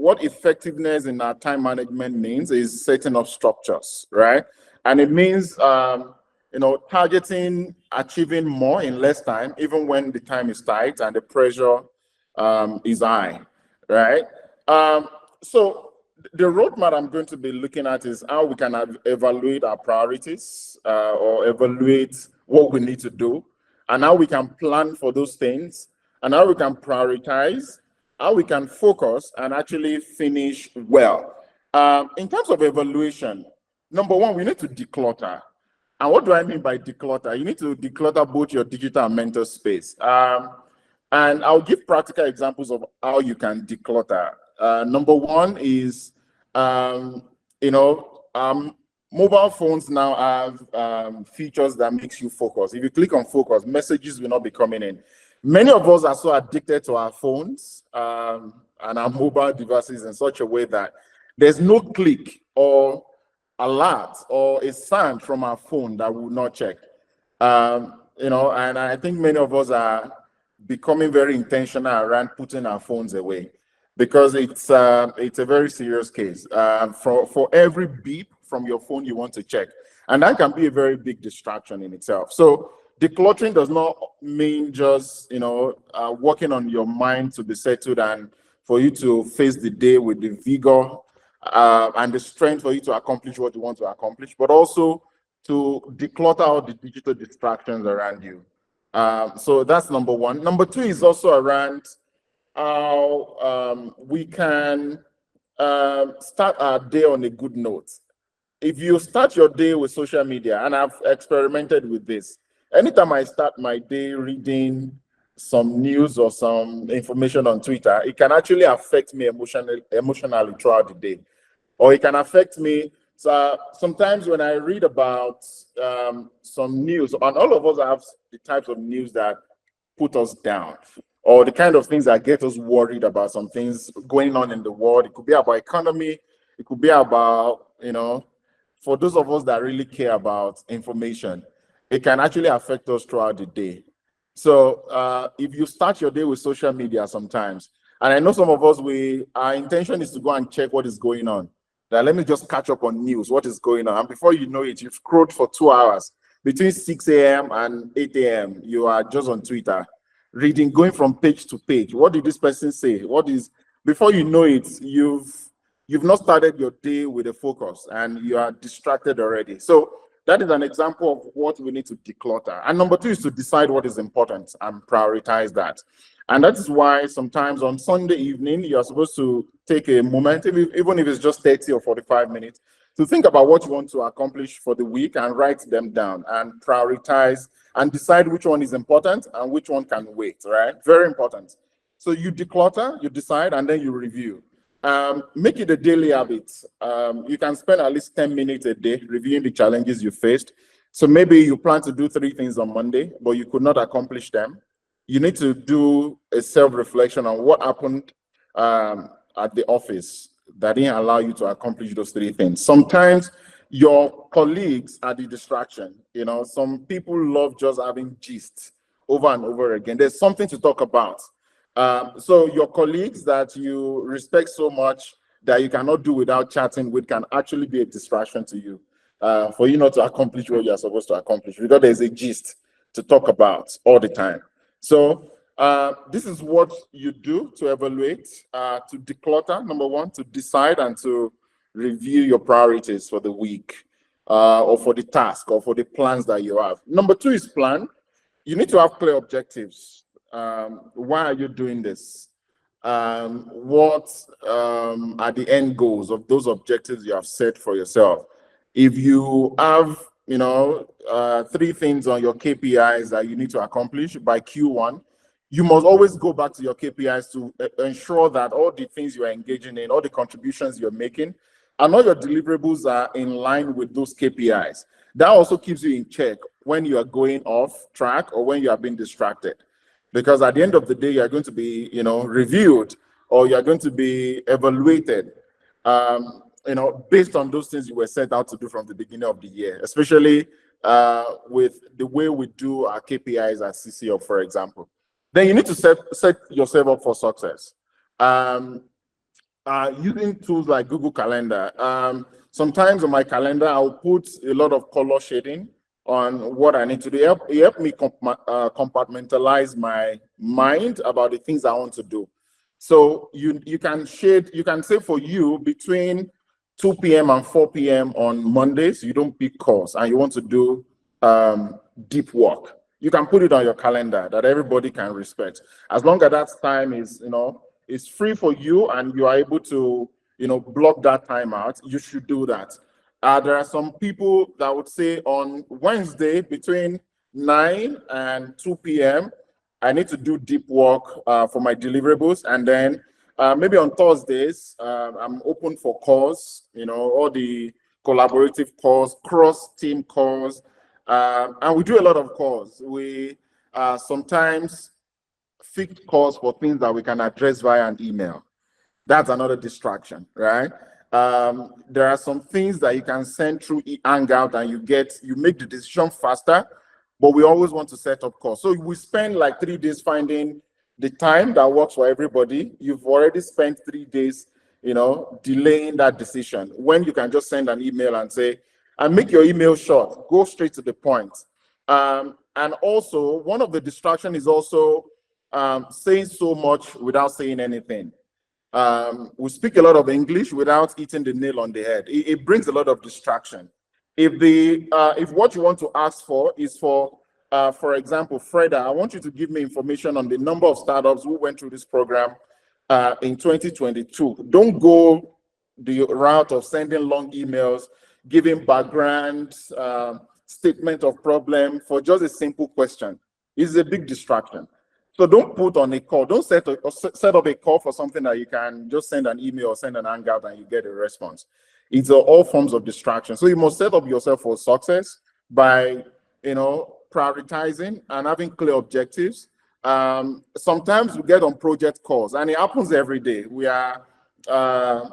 what effectiveness in our time management means is setting up structures, right? And it means, targeting, achieving more in less time, even when the time is tight and the pressure is high, right? So the roadmap I'm going to be looking at is how we can evaluate our priorities or evaluate what we need to do, and how we can plan for those things, and how we can prioritize, how we can focus and actually finish well. In terms of evaluation, number one, we need to declutter. And what do I mean by declutter? You need to declutter both your digital and mental space. And I'll give practical examples of how you can declutter. Number one is, mobile phones now have features that makes you focus. If you click on focus, messages will not be coming in. Many of us are so addicted to our phones and our mobile devices in such a way that there's no click or alert or a sound from our phone that we will not check. And I think many of us are becoming very intentional around putting our phones away, because it's a very serious case. For every beep from your phone, you want to check, and that can be a very big distraction in itself. So decluttering does not mean just working on your mind to be settled and for you to face the day with the vigor and the strength for you to accomplish what you want to accomplish, but also to declutter all the digital distractions around you. So that's number one. Number two is also around how we can start our day on a good note. If you start your day with social media, and I've experimented with this, anytime I start my day reading some news or some information on Twitter, it can actually affect me emotionally throughout the day. Or it can affect me. So sometimes when I read about some news, and all of us have the types of news that put us down, or the kind of things that get us worried about some things going on in the world. It could be about economy. It could be about, for those of us that really care about information, it can actually affect us throughout the day. So if you start your day with social media sometimes, and I know some of us, our intention is to go and check what is going on. That let me just catch up on news, what is going on. And before you know it, you've scrolled for 2 hours. Between 6 a.m. and 8 a.m., you are just on Twitter, reading, going from page to page. What did this person say? Before you know it, you've not started your day with a focus and you are distracted already. So that is an example of what we need to declutter. And number two is to decide what is important and prioritize that. And that is why sometimes on Sunday evening, you're supposed to take a moment, even if it's just 30 or 45 minutes, to think about what you want to accomplish for the week and write them down and prioritize and decide which one is important and which one can wait, right? Very important. So you declutter, you decide, and then you review. Make it a daily habit. You can spend at least 10 minutes a day reviewing the challenges you faced. So maybe you plan to do 3 things on Monday, but you could not accomplish them. You need to do a self-reflection on what happened at the office that didn't allow you to accomplish those 3 things. Sometimes your colleagues are the distraction. Some people love just having gist over and over again. There's something to talk about. So your colleagues that you respect so much that you cannot do without chatting with can actually be a distraction to you for you not to accomplish what you're supposed to accomplish, because there's a gist to talk about all the time. So this is what you do to evaluate, to declutter, number one, to decide and to review your priorities for the week or for the task or for the plans that you have. Number two is plan. You need to have clear objectives. Why are you doing this? What are the end goals of those objectives you have set for yourself? If you have 3 things on your KPIs that you need to accomplish by Q1, you must always go back to your KPIs to ensure that all the things you are engaging in, all the contributions you're making, and all your deliverables are in line with those KPIs. That also keeps you in check when you are going off track or when you are being distracted. Because at the end of the day, you're going to be, reviewed, or you're going to be evaluated, based on those things you were set out to do from the beginning of the year, especially with the way we do our KPIs at CCO, for example. Then you need to set yourself up for success. using tools like Google Calendar. Sometimes on my calendar, I'll put a lot of color shading on what I need to do. It help me compartmentalize my mind about the things I want to do. So you can shade, you can say for you between 2 p.m. and 4 p.m. on Mondays, you don't pick calls and you want to do deep work. You can put it on your calendar that everybody can respect. As long as that time is, is free for you and you are able to, block that time out, you should do that. There are some people that would say on Wednesday between 9 and 2 p.m., I need to do deep work for my deliverables. And then maybe on Thursdays, I'm open for calls, all the collaborative calls, cross-team calls. And we do a lot of calls. We sometimes fix calls for things that we can address via an email. That's another distraction, right? There are some things that you can send through Hangout and you make the decision faster, but we always want to set up calls. So we spend like 3 days finding the time that works for everybody. You've already spent 3 days, delaying that decision when you can just send an email and say, and make your email short, go straight to the point. And also, one of the distractions is also saying so much without saying anything. We speak a lot of English without hitting the nail on the head. It brings a lot of distraction. If what you want to ask for is for example, Freda, I want you to give me information on the number of startups who went through this program in 2022. Don't go the route of sending long emails, giving background, statement of problem for just a simple question. It's a big distraction. So don't put on a call. Don't set up a call for something that you can just send an email or send an hangout and you get a response. It's all forms of distraction. So you must set up yourself for success by, prioritizing and having clear objectives. Sometimes we get on project calls, and it happens every day. We are a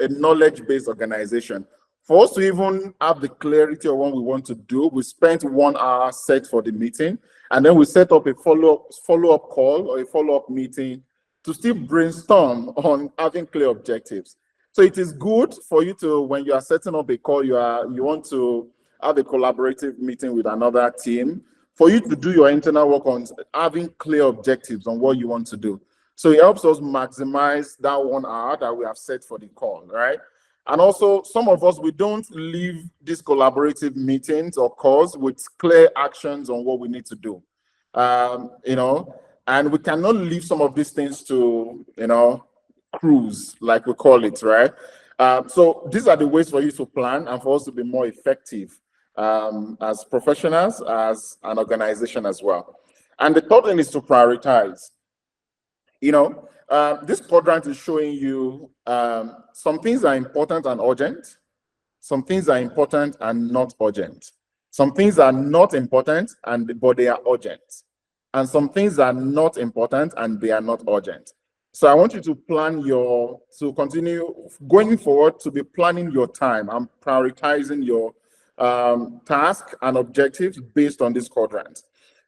knowledge-based organization. For us to even have the clarity of what we want to do, we spent 1 hour set for the meeting, and then we set up a follow-up call or a follow-up meeting to still brainstorm on having clear objectives. So it is good for you to, when you are setting up a call, you want to have a collaborative meeting with another team, for you to do your internal work on having clear objectives on what you want to do. So it helps us maximize that 1 hour that we have set for the call, right? And also, some of us, we don't leave these collaborative meetings or calls with clear actions on what we need to do, and we cannot leave some of these things to, cruise, like we call it, right? So these are the ways for you to plan and for us to be more effective as professionals, as an organization as well. And the third thing is to prioritize. This quadrant is showing you some things are important and urgent. Some things are important and not urgent. Some things are not important but they are urgent. And some things are not important and they are not urgent. So I want you to to continue going forward to be planning your time and prioritizing your task and objectives based on this quadrant.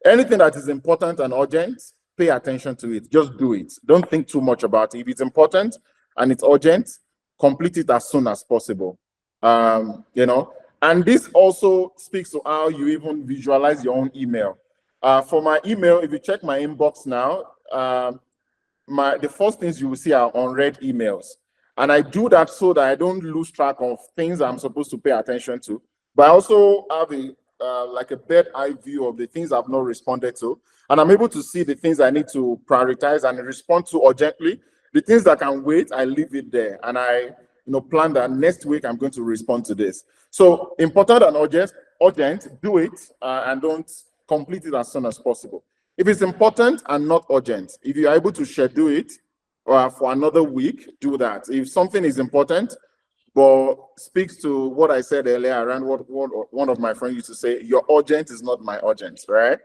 Anything that is important and urgent, pay attention to it. Just do it. Don't think too much about it. If it's important and it's urgent, complete it as soon as possible. And this also speaks to how you even visualize your own email. For my email, if you check my inbox now, the first things you will see are unread emails. And I do that so that I don't lose track of things I'm supposed to pay attention to. But I also have like a bird eye view of the things I've not responded to. And I'm able to see the things I need to prioritize and respond to urgently. The things that can wait, I leave it there. And I plan that next week I'm going to respond to this. So important and urgent, do it and don't complete it as soon as possible. If it's important and not urgent, if you are able to schedule it for another week, do that. If something is important, but speaks to what I said earlier around what one of my friends used to say, your urgent is not my urgent, right?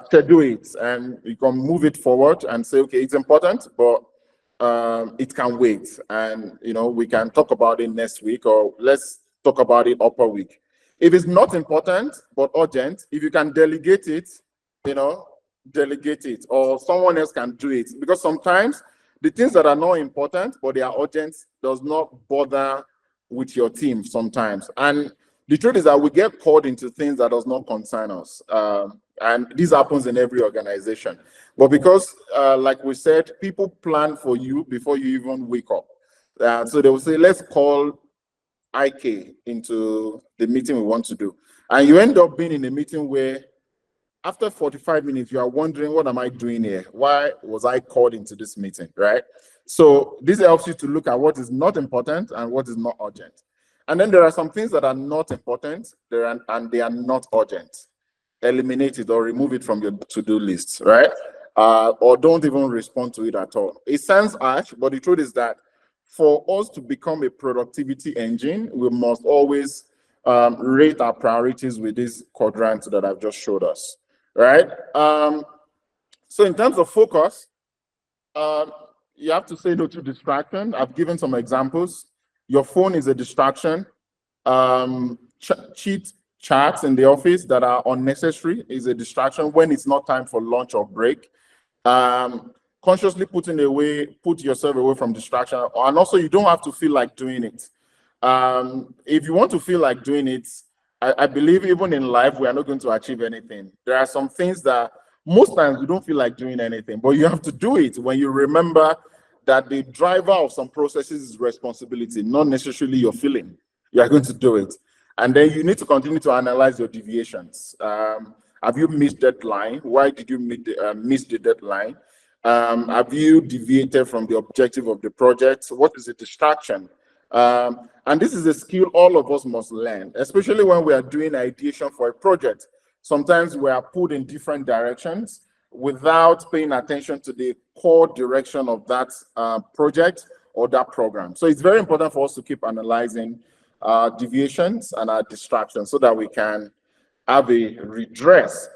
Schedule it and you can move it forward and say, okay, it's important, but it can wait. And, we can talk about it next week, or let's talk about it upper week. If it's not important, but urgent, if you can delegate it, delegate it, or someone else can do it. Because sometimes the things that are not important, but they are urgent, does not bother with your team sometimes. And the truth is that we get caught into things that does not concern us. And this happens in every organization. But because, like we said, people plan for you before you even wake up. So they will say, let's call IK into the meeting we want to do. And you end up being in a meeting where after 45 minutes, you are wondering, what am I doing here? Why was I called into this meeting, right? So this helps you to look at what is not important and what is not urgent. And then there are some things that are not important and they are not urgent. Eliminate it or remove it from your to-do list, right? Or don't even respond to it at all. It sounds harsh, but the truth is that for us to become a productivity engine, we must always rate our priorities with this quadrant that I've just showed us, right? So in terms of focus, you have to say no to distraction. I've given some examples. Your phone is a distraction. Cheat chats in the office that are unnecessary is a distraction when it's not time for lunch or break. Consciously put yourself away from distraction. And also, you don't have to feel like doing it. If you want to feel like doing it, I believe even in life, we are not going to achieve anything. There are some things that most times we don't feel like doing anything, but you have to do it when you remember that the driver of some processes is responsibility, not necessarily your feeling. You are going to do it. And then you need to continue to analyze your deviations. Have you missed deadline? Why did you miss the deadline? Have you deviated from the objective of the project? What is the distraction? And this is a skill all of us must learn, especially when we are doing ideation for a project. Sometimes we are pulled in different directions without paying attention to the core direction of that project or that program. So it's very important for us to keep analyzing deviations and our distractions so that we can have a redress.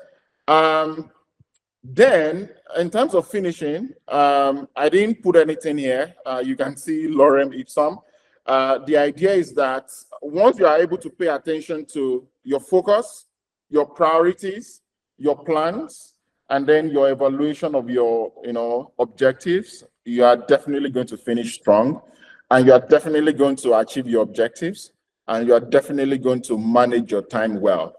Then, in terms of finishing, I didn't put anything here. You can see lorem ipsum. The idea is that once you are able to pay attention to your focus, your priorities, your plans, and then your evaluation of your objectives, you are definitely going to finish strong, and you are definitely going to achieve your objectives, and you are definitely going to manage your time well.